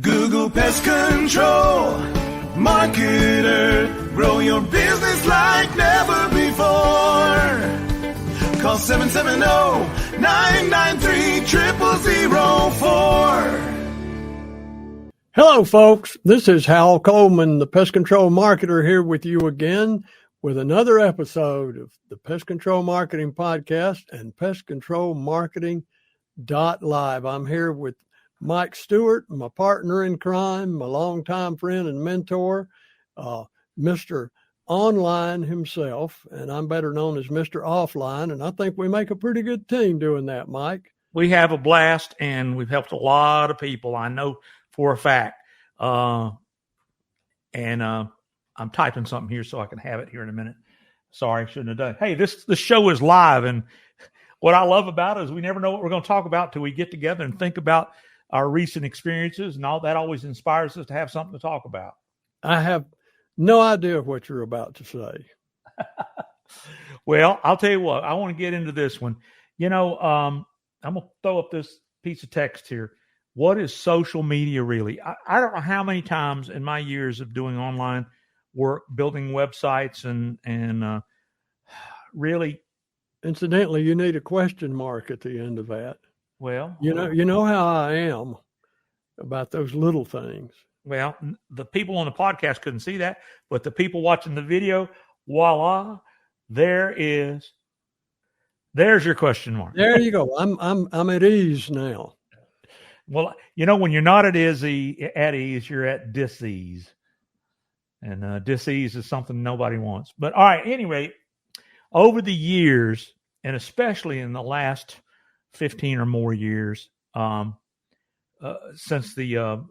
Google Pest Control Marketer. Grow your business like never before. Call 770-993-0004. Hello, folks. This is Hal Coleman, the Pest Control Marketer, here with you again with another episode of the Pest Control Marketing Podcast and Pest Control Marketing Live. I'm here with Mike Stewart, my partner in crime, my longtime friend and mentor, Mr. Online himself, and I'm better known as Mr. Offline, and I think we make a pretty good team doing that, Mike. We have a blast, and we've helped a lot of people, I know for a fact. I'm typing something here so I can have it here in a minute. Sorry, I shouldn't have done it. Hey, this show is live, and what I love about it is we never know what we're going to talk about till we get together and think about our recent experiences, and all that always inspires us to have something to talk about. I have no idea what you're about to say. Well, I'll tell you what, I want to get into this one. I'm going to throw up this piece of text here. What is social media really? I don't know how many times in my years of doing online work, building websites and really. Incidentally, you need a question mark at the end of that. Well, you know how I am about those little things. Well, the people on the podcast couldn't see that, but the people watching the video, voila, there's your question mark. There you go. I'm at ease now. Well, when you're not at ease, you're at dis-ease. And dis-ease is something nobody wants. But all right, anyway, over the years, and especially in the last 15 or more years, since the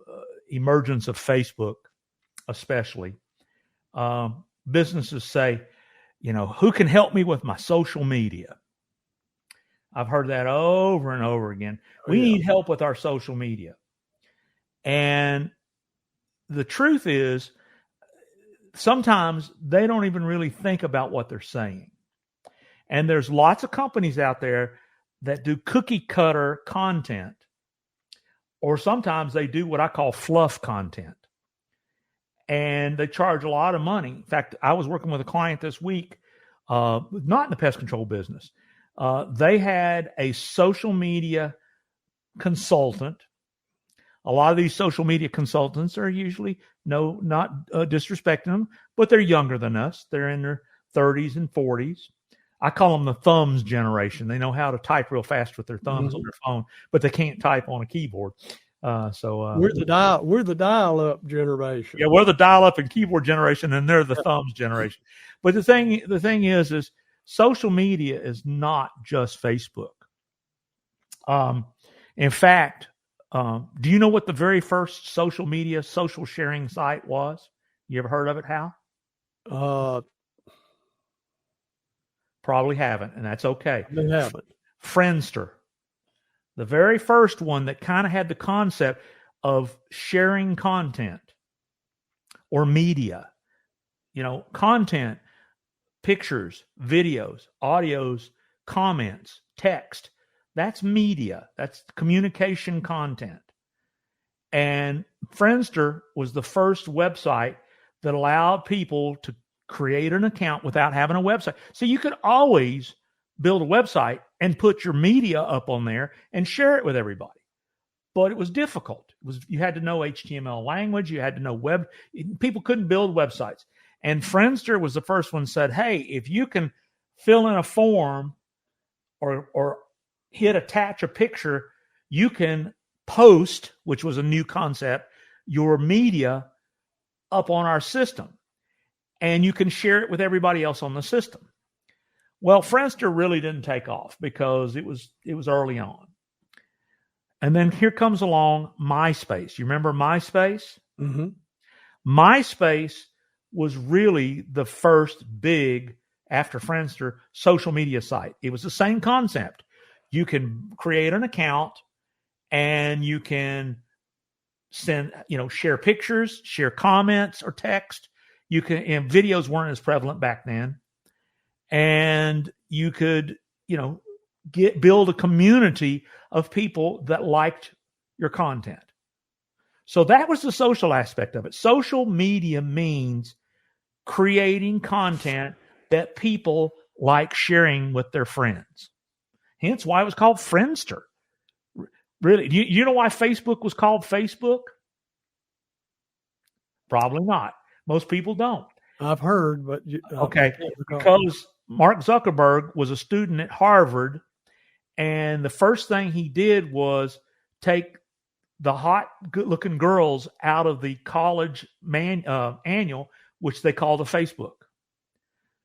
emergence of Facebook, especially, businesses say, who can help me with my social media? I've heard that over and over again. We need help with our social media. And the truth is, sometimes they don't even really think about what they're saying. And there's lots of companies out there that do cookie cutter content, or sometimes they do what I call fluff content. And they charge a lot of money. In fact, I was working with a client this week, not in the pest control business. They had a social media consultant. A lot of these social media consultants are usually, not disrespecting them, but they're younger than us. They're in their 30s and 40s. I call them the thumbs generation. They know how to type real fast with their thumbs on their phone, but they can't type on a keyboard. We're the dial-up generation. Yeah, we're the dial-up and keyboard generation, and they're the thumbs generation. But the thing is social media is not just Facebook. In fact, do you know what the very first social sharing site was? You ever heard of it, Hal? Probably haven't, and that's okay. They haven't. Friendster. The very first one that kind of had the concept of sharing content or media. Content, pictures, videos, audios, comments, text. That's media. That's communication content. And Friendster was the first website that allowed people to create an account without having a website. So you could always build a website and put your media up on there and share it with everybody. But it was difficult. You had to know HTML language. You had to know people couldn't build websites. And Friendster was the first one that said, hey, if you can fill in a form or hit attach a picture, you can post, which was a new concept, your media up on our system. And you can share it with everybody else on the system. Well, Friendster really didn't take off because it was early on. And then here comes along MySpace. You remember MySpace? Mm-hmm. MySpace was really the first big, after Friendster, social media site. It was the same concept. You can create an account and you can send, share pictures, share comments or text. And videos weren't as prevalent back then. And you could, build a community of people that liked your content. So that was the social aspect of it. Social media means creating content that people like sharing with their friends. Hence why it was called Friendster. Really, you know why Facebook was called Facebook? Probably not. Most people don't. I've heard, but okay, because Mark Zuckerberg was a student at Harvard, and the first thing he did was take the hot, good-looking girls out of the college annual, which they call the Facebook.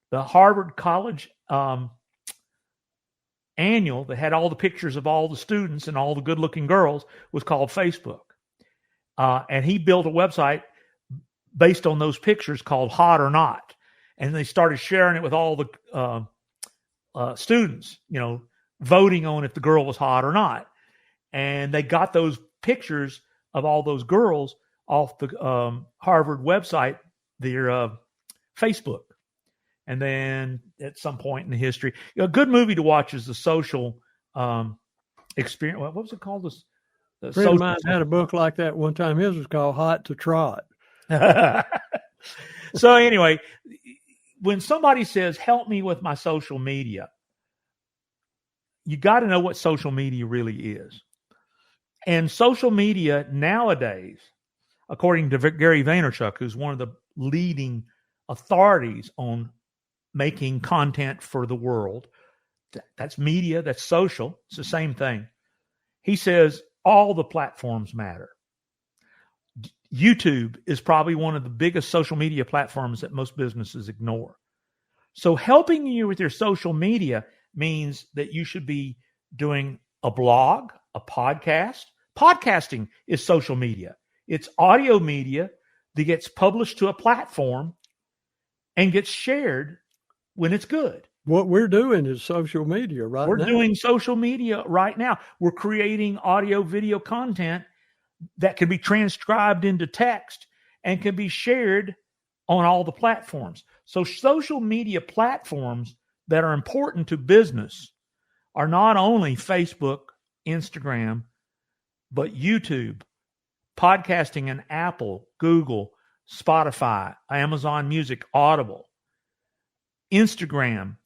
The Harvard College annual that had all the pictures of all the students and all the good-looking girls was called Facebook. And he built a website based on those pictures called Hot or Not. And they started sharing it with all the students, voting on if the girl was hot or not. And they got those pictures of all those girls off the Harvard website, their Facebook. And then at some point in the history, a good movie to watch is The Social Experience. What was it called? A friend of mine had a book like that one time. His was called Hot to Trot. So anyway, when somebody says, help me with my social media, you got to know what social media really is. And social media nowadays, according to Gary Vaynerchuk, who's one of the leading authorities on making content for the world, that's media, that's social, it's the same thing. He says all the platforms matter. YouTube is probably one of the biggest social media platforms that most businesses ignore. So helping you with your social media means that you should be doing a blog, a podcast. Podcasting is social media. It's audio media that gets published to a platform and gets shared when it's good. What we're doing is social media right now. We're doing social media right now. We're creating audio, video content that can be transcribed into text and can be shared on all the platforms. So social media platforms that are important to business are not only Facebook, Instagram, but YouTube, podcasting in Apple, Google, Spotify, Amazon Music, Audible, Instagram,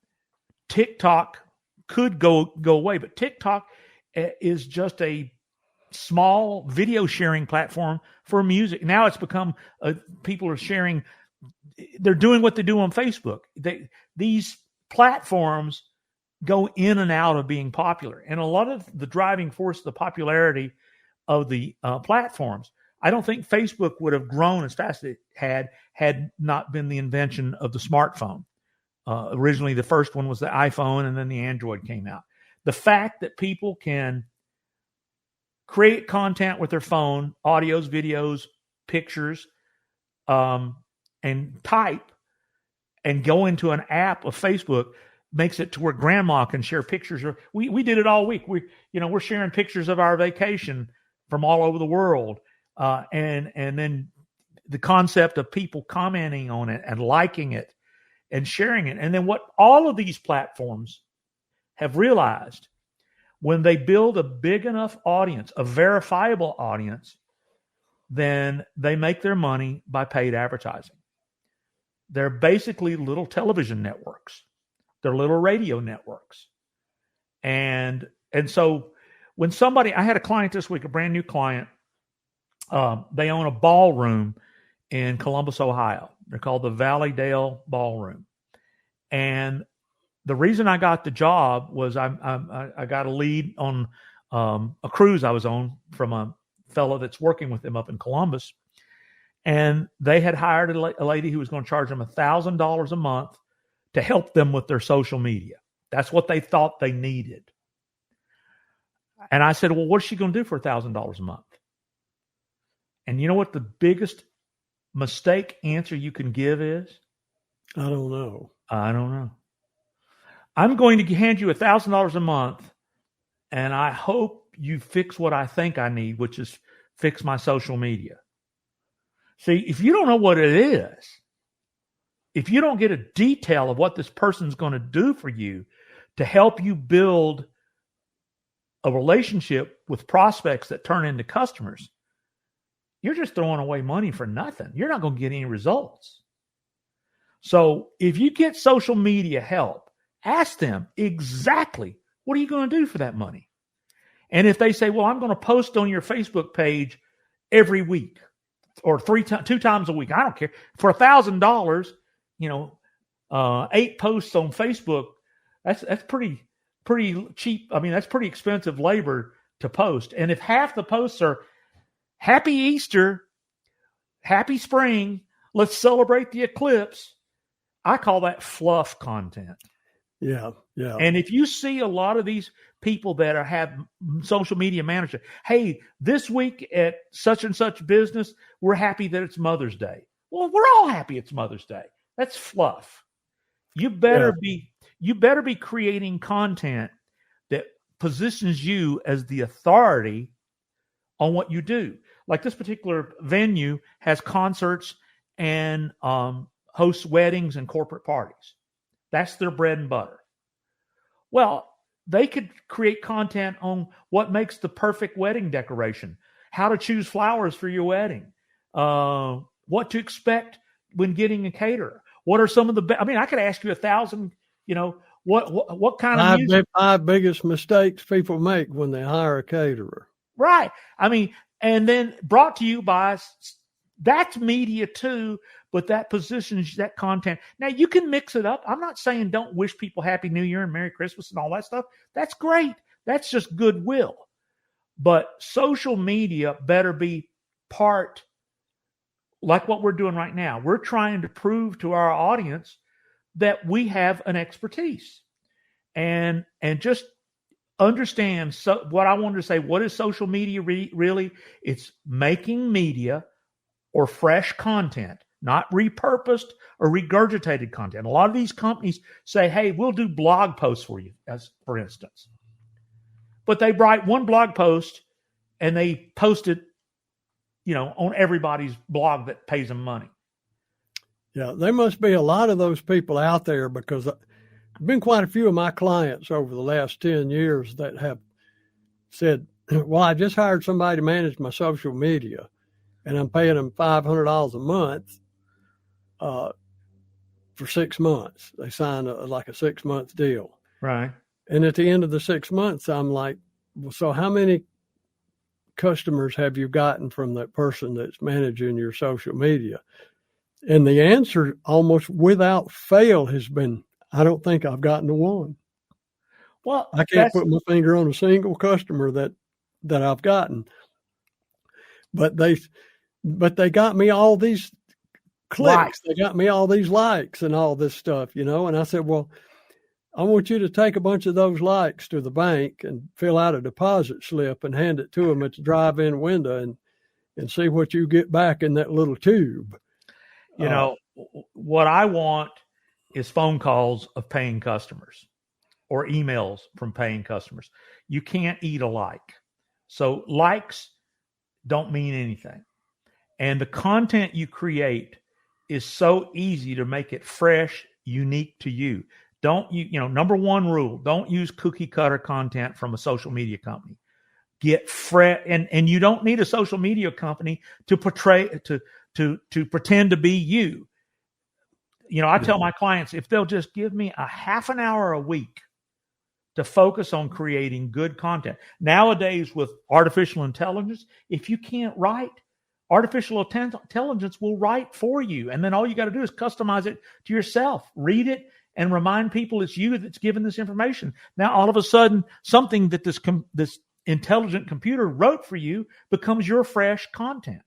TikTok could go away, but TikTok is just a small video sharing platform for music. Now it's become people are sharing. They're doing what they do on Facebook. These platforms go in and out of being popular, and a lot of the driving force of the popularity of the platforms. I don't think Facebook would have grown as fast as it had not been the invention of the smartphone. Originally, the first one was the iPhone, and then the Android came out. The fact that people can create content with their phone, audios, videos, pictures, and type, and go into an app of Facebook makes it to where grandma can share pictures. We did it all week. We're sharing pictures of our vacation from all over the world, and then the concept of people commenting on it and liking it and sharing it. And then what all of these platforms have realized, when they build a big enough audience, a verifiable audience, then they make their money by paid advertising. They're basically little television networks. They're little radio networks. And so when I had a client this week, a brand new client, they own a ballroom in Columbus, Ohio. They're called the Valleydale Ballroom. And the reason I got the job was I got a lead on a cruise I was on from a fellow that's working with them up in Columbus. And they had hired a lady who was going to charge them $1,000 a month to help them with their social media. That's what they thought they needed. And I said, well, what's she going to do for $1,000 a month? And you know what the biggest mistake answer you can give is? I don't know. I'm going to hand you $1,000 a month, and I hope you fix what I think I need, which is fix my social media. See, if you don't know what it is, if you don't get a detail of what this person's going to do for you to help you build a relationship with prospects that turn into customers, you're just throwing away money for nothing. You're not going to get any results. So if you get social media help, ask them exactly what are you going to do for that money. And if they say, well, I'm going to post on your Facebook page every week or 2 times a week, I don't care. For $1,000, 8 posts on Facebook, that's pretty cheap. I mean, that's pretty expensive labor to post. And if half the posts are Happy Easter, Happy Spring, let's celebrate the eclipse, I call that fluff content. Yeah. And if you see a lot of these people that have social media managers, hey, this week at such and such business, we're happy that it's Mother's Day. Well, we're all happy it's Mother's Day. That's fluff. You better be creating content that positions you as the authority on what you do. Like this particular venue has concerts and hosts weddings and corporate parties. That's their bread and butter. Well, they could create content on what makes the perfect wedding decoration, how to choose flowers for your wedding, what to expect when getting a caterer. What are some of the I could ask you 1,000, what kind of music? 5 biggest mistakes people make when they hire a caterer. Right. And then brought to you by, that's media too, but that positions that content. Now you can mix it up. I'm not saying don't wish people Happy New Year and Merry Christmas and all that stuff. That's great. That's just goodwill. But social media better be part, like what we're doing right now. We're trying to prove to our audience that we have an expertise and just understand. So what I wanted to say, what is social media really? It's making media or fresh content, not repurposed or regurgitated content. A lot of these companies say, hey, we'll do blog posts for you, as for instance. But they write one blog post and they post it, on everybody's blog that pays them money. Yeah, there must be a lot of those people out there, because there's been quite a few of my clients over the last 10 years that have said, well, I just hired somebody to manage my social media, and I'm paying them $500 a month for 6 months. They sign a 6-month deal. Right. And at the end of the 6 months, I'm like, well, so how many customers have you gotten from that person that's managing your social media? And the answer almost without fail has been, I don't think I've gotten to one. Well, I can't put my finger on a single customer that I've gotten. But they got me all these clicks. Likes. They got me all these likes and all this stuff, And I said, well, I want you to take a bunch of those likes to the bank and fill out a deposit slip and hand it to them at the drive-in window and see what you get back in that little tube. What I want is phone calls of paying customers or emails from paying customers. You can't eat a like. So likes don't mean anything. And the content you create is so easy to make it fresh, unique to you. Number one rule, don't use cookie cutter content from a social media company. Get fresh, and you don't need a social media company to portray, to pretend to be you. I tell my clients, if they'll just give me a half an hour a week to focus on creating good content. Nowadays with artificial intelligence, if you can't write, artificial intelligence will write for you. And then all you got to do is customize it to yourself, read it, and remind people it's you that's given this information. Now, all of a sudden, something that this intelligent computer wrote for you becomes your fresh content.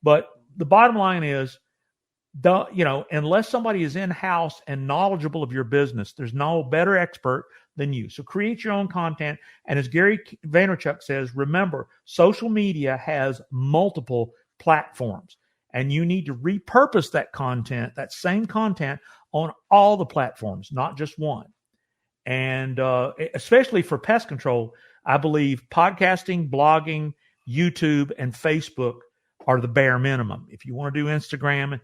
But the bottom line is, unless somebody is in-house and knowledgeable of your business, there's no better expert than you. So create your own content. And as Gary Vaynerchuk says, remember, social media has multiple platforms, and you need to repurpose that content, that same content, on all the platforms, not just one. And especially for pest control, I believe podcasting, blogging, YouTube, and Facebook are the bare minimum. If you want to do Instagram,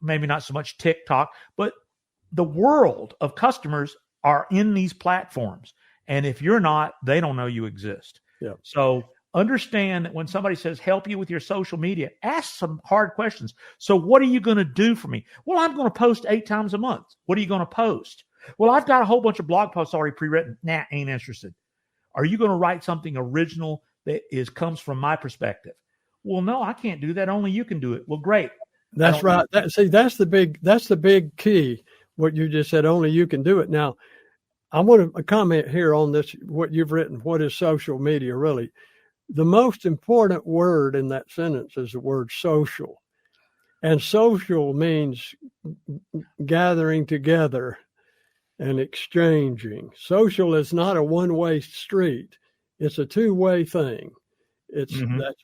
maybe not so much TikTok, but the world of customers are in these platforms. And if you're not, they don't know you exist. Yeah. So Understand that when somebody says help you with your social media, ask some hard questions. So what are you going to do for me? Well, I'm going to post 8 times a month. What are you going to post? Well, I've got a whole bunch of blog posts already pre-written. Nah, ain't interested. Are you going to write something original that comes from my perspective? Well, no, I can't do that. Only you can do it. Well, great. That's right. That's the big key. What you just said, only you can do it. Now, I want to comment here on this, what you've written. What is social media really? The most important word in that sentence is the word social. And social means gathering together and exchanging. Social is not a one-way street. It's a two-way thing. That's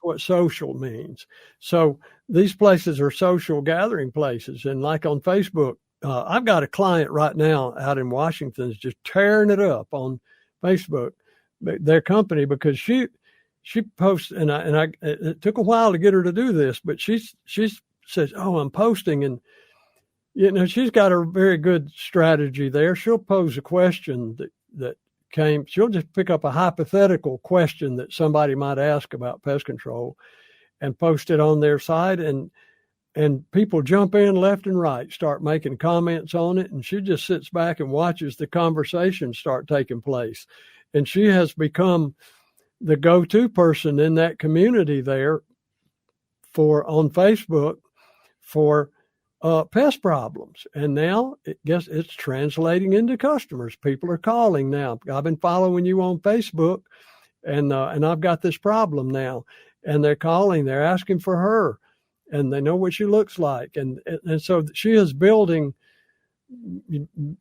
what social means. So these places are social gathering places. And like on Facebook, I've got a client right now out in Washington is just tearing it up on Facebook, their company, because she posts, and I it took a while to get her to do this, but she says, "Oh, I'm posting," and she's got a very good strategy there. She'll pose a question that came. She'll just pick up a hypothetical question that somebody might ask about pest control, and post it on their site, and people jump in left and right, start making comments on it, and she just sits back and watches the conversation start taking place, and she has become the go-to person in that community there on Facebook for pest problems. And now it's translating into customers. People are calling now. I've been following you on Facebook, and I've got this problem now. And they're calling, they're asking for her, and they know what she looks like. And so she is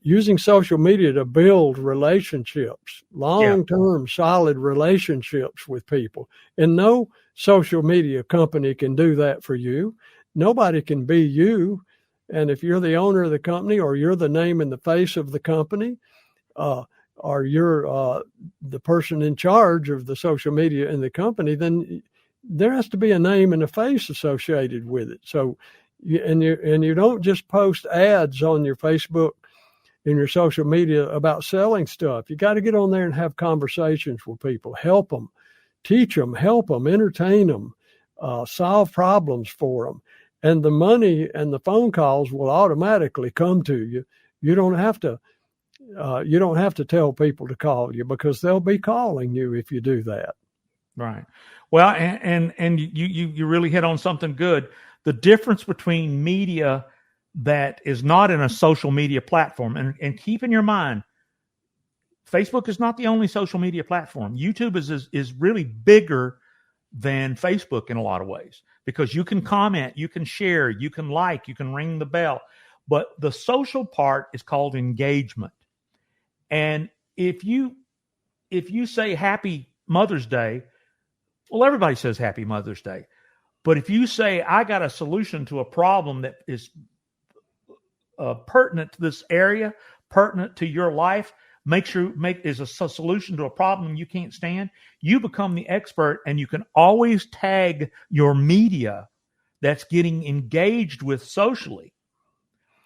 using social media to build relationships, long-term, solid relationships with people. And no social media company can do that for you. Nobody can be you. And if you're the owner of the company, or you're the name and the face of the company, or you're the person in charge of the social media in the company, then there has to be a name and a face associated with it. So you don't just post ads on your Facebook and your social media about selling stuff. You got to get on there and have conversations with people, help them, teach them, help them, entertain them, solve problems for them. And the money and the phone calls will automatically come to you. You don't have to tell people to call you, because they'll be calling you if you do that. Right. Well, and you really hit on something good. The difference between media that is not in a social media platform, and keep in your mind, Facebook is not the only social media platform. YouTube is really bigger than Facebook in a lot of ways, because you can comment, you can share, you can like, you can ring the bell. But the social part is called engagement. And if you say Happy Mother's Day, well, everybody says Happy Mother's Day. But if you say, I got a solution to a problem that is pertinent to this area, pertinent to your life, is a solution to a problem you can't stand, you become the expert, and you can always tag your media that's getting engaged with socially.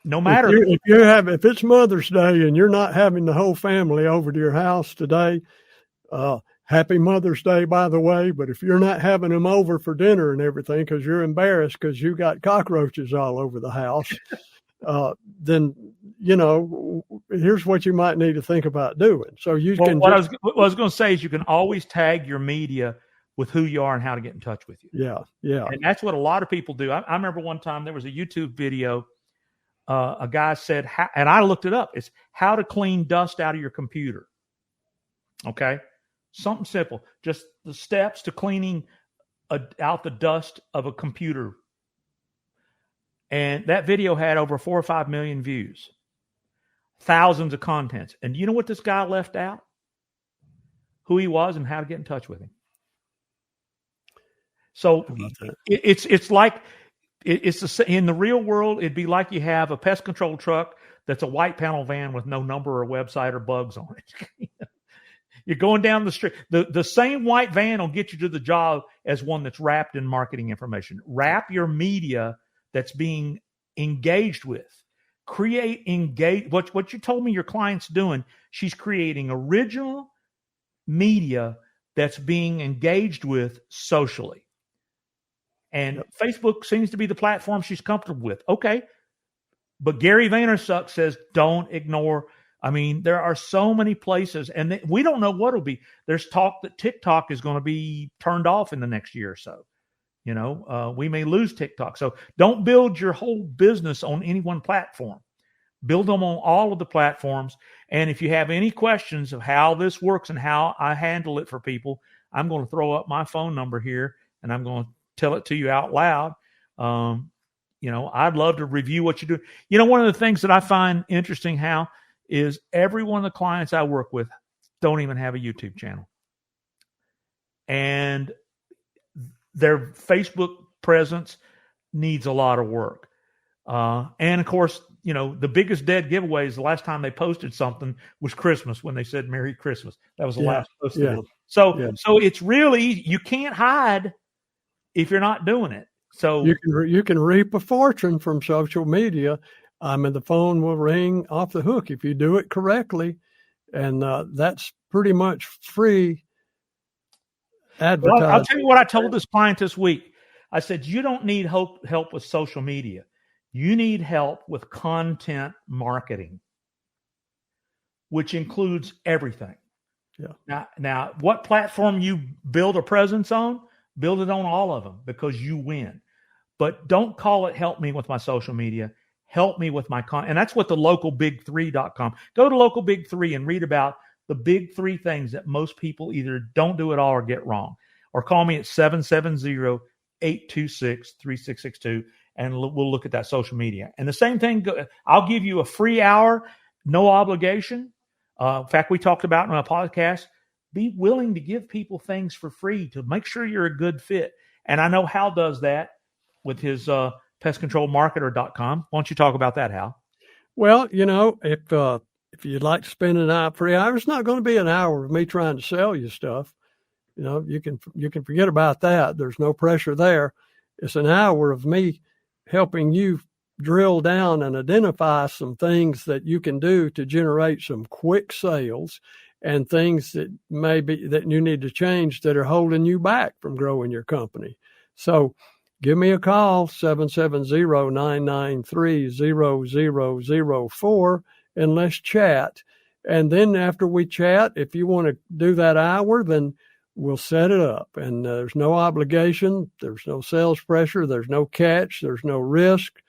No matter if it's Mother's Day and you're not having the whole family over to your house today, Happy Mother's Day, by the way. But if you're not having them over for dinner and everything because you're embarrassed because you got cockroaches all over the house, then, here's what you might need to think about doing. So what I was going to say is you can always tag your media with who you are and how to get in touch with you. Yeah. And that's what a lot of people do. I remember one time there was a YouTube video. A guy said, and I looked it up. It's how to clean dust out of your computer. Okay. Something simple, just the steps to cleaning out the dust of a computer. And that video had over 4 or 5 million views, thousands of contents. And you know what this guy left out? Who he was and how to get in touch with him. So it's like, in the real world, it'd be like you have a pest control truck that's a white panel van with no number or website or bugs on it. You're going down the street. The same white van will get you to the job as one that's wrapped in marketing information. Wrap your media that's being engaged with. What you told me your client's doing, she's creating original media that's being engaged with socially. And Facebook seems to be the platform she's comfortable with. Okay. But Gary Vaynerchuk says, don't ignore. I mean, there are so many places, and we don't know what it'll be. There's talk that TikTok is going to be turned off in the next year or so. We may lose TikTok. So don't build your whole business on any one platform. Build them on all of the platforms. And if you have any questions of how this works and how I handle it for people, I'm going to throw up my phone number here and I'm going to tell it to you out loud. I'd love to review what you do. One of the things that I find interesting, Hal, is every one of the clients I work with don't even have a YouTube channel. And their Facebook presence needs a lot of work. And of course, the biggest dead giveaway is the last time they posted something was Christmas when they said Merry Christmas. That was the last post. Yeah. So it's really, you can't hide if you're not doing it. So you can reap a fortune from social media. And the phone will ring off the hook if you do it correctly. And that's pretty much free advertising. Well, I'll tell you what I told this client this week. I said, you don't need help with social media. You need help with content marketing, which includes everything. Yeah. Now, what platform you build a presence on, build it on all of them because you win. But don't call it help me with my social media. Help me with my content. And that's what the localbig3.com. Go to Local Big 3 and read about the big 3 things that most people either don't do at all or get wrong. Or call me at 770-826-3662. And we'll look at that social media. And the same thing, I'll give you a free hour, no obligation. In fact, we talked about in my podcast, be willing to give people things for free to make sure you're a good fit. And I know Hal does that with his pestcontrolmarketer.com. Why don't you talk about that, Hal? Well, if you'd like to spend an hour, free hour, it's not going to be an hour of me trying to sell you stuff. You can forget about that. There's no pressure there. It's an hour of me helping you drill down and identify some things that you can do to generate some quick sales and things that maybe that you need to change that are holding you back from growing your company. So give me a call, 770-993-0004, and let's chat. And then after we chat, if you want to do that hour, then we'll set it up. And there's no obligation. There's no sales pressure. There's no catch. There's no risk.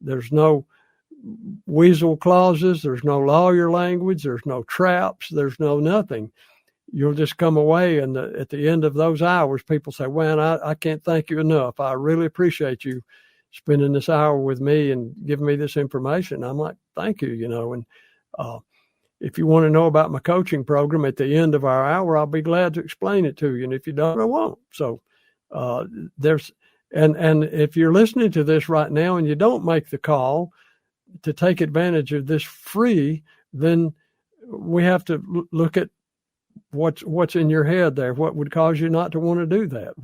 There's no weasel clauses. There's no lawyer language. There's no traps. There's no nothing. You'll just come away, and at the end of those hours, people say, "Man, I can't thank you enough. I really appreciate you spending this hour with me and giving me this information." I'm like, "Thank you," And if you want to know about my coaching program at the end of our hour, I'll be glad to explain it to you. And if you don't, I won't. So and if you're listening to this right now and you don't make the call to take advantage of this free, then we have to look at what's in your head there. What would cause you not to want to do that?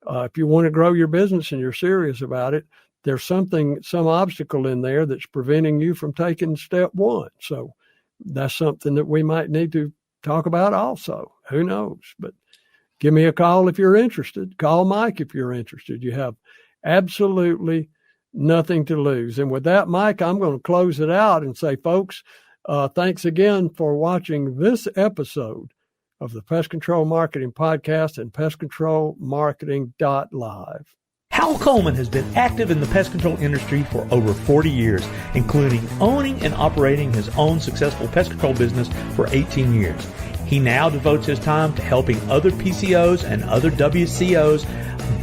If you want to grow your business and you're serious about it, there's some obstacle in there that's preventing you from taking step one. So that's something that we might need to talk about also. Who knows? But give me a call if you're interested. Call Mike if you're interested. You have absolutely nothing to lose. And with that, Mike, I'm going to close it out and say, folks, thanks again for watching this episode of the Pest Control Marketing Podcast and pestcontrolmarketing.live. Hal Coleman has been active in the pest control industry for over 40 years, including owning and operating his own successful pest control business for 18 years. He now devotes his time to helping other PCOs and other WCOs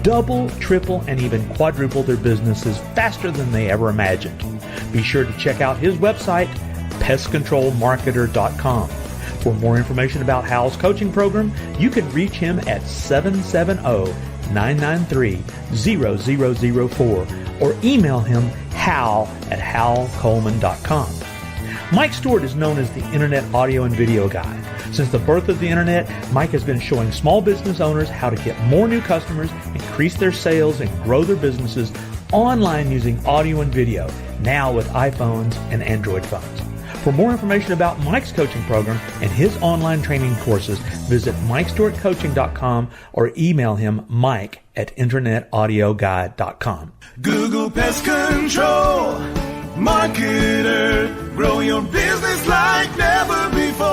double, triple, and even quadruple their businesses faster than they ever imagined. Be sure to check out his website, pestcontrolmarketer.com. For more information about Hal's coaching program, you can reach him at 770-993-0004 or email him hal@halcoleman.com. Mike Stewart is known as the Internet audio and video guy. Since the birth of the Internet, Mike has been showing small business owners how to get more new customers, increase their sales, and grow their businesses online using audio and video, now with iPhones and Android phones. For more information about Mike's coaching program and his online training courses, visit MikeStewartCoaching.com or email him mike@internetaudioguide.com. Google Pest Control Marketer. Grow your business like never before.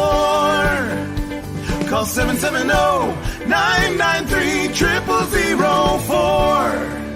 Call 770-993-0004.